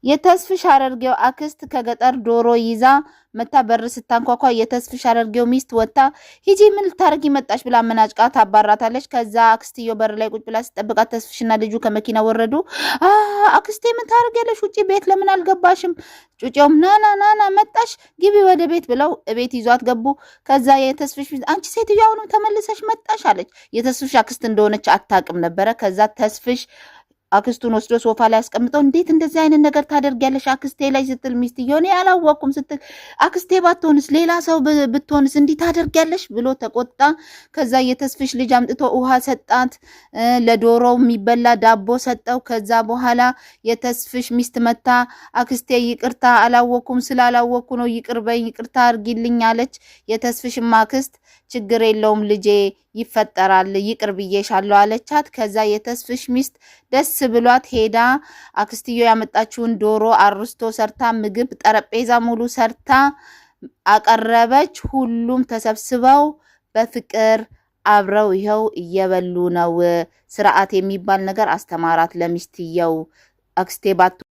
የተስፍሽ አረርጌው አክስት ከገጠር ዶሮ ይዛ መታ በር ስታንኳኳ የተስፍሽ አረርጌው ሚስት ወጣ ሂጂ ምን ልታረጊ መጣሽ ብላ መናጭቃ ታባራታለች። ከዛ አክስትዮ በር ላይ ቁጭ ብላ ስጠብቃት ተስፍሽና ልጁ ከመኪና ወረዱ። አክስቴ ምን ታረጊያለሽ? ውጪ ቤት ለምን አልገባሽም? ጩጬውም ናና መጣሽ ግቢ ወደ ቤት ብለው ቤት ይዟት ገቡ። ከዛ የተስፍሽ አንቺ ሴትዮ አሁንም ተመልሰሽ መጣሽ አለች። የተስፍሽ አክስት እንደሆነች አታውቅም ነበረ። ከዛ ተስፍሽ አክስቱን ወስዶ ሶፋ ላይ አስቀምጠው እንዴት እንደዚህ አይነት ነገር ታደርጊያለሽ አክስቴ ላይ ስትል ሚስትየው እኔ አላወቅኩም ስትል አክስቴ ባትሆንስ ሌላ ሰው ብትሆንስ እንዲህ ታደርጊያለሽ ብሎ ተቆጣ። ከዛ የተስፍሽ ልጅ አምጥቶ ውሃ ሰጣት፣ ለዶሮው የሚበላ ዳቦ ሰጠው። ከዛ በኋላ የተስፍሽ ሚስት መታ አክስቴ ይቅርታ አላወቅኩም ስላላወቅኩ ነው ይቅር በይ ይቅርታ አርጊልኝ አለች። የተስፍሽ አክስት ችግር የለውም ልጄ ይፈጠራል ይቅር ብዬሻለሁ አለቻት። ከዛ የተስፍሽ ሚስት ደስ ብሏት ሄዳ አክስትዮ ያመጣችውን ዶሮ አርስቶ ሰርታ ምግብ ጠረጴዛ ሙሉ ሰርታ አቀረበች። ሁሉም ተሰብስበው በፍቅር አብረው ይኸው እየበሉ ነው። ስርዓት የሚባል ነገር አስተማራት ለሚስትየው። አክስቴ ባቶ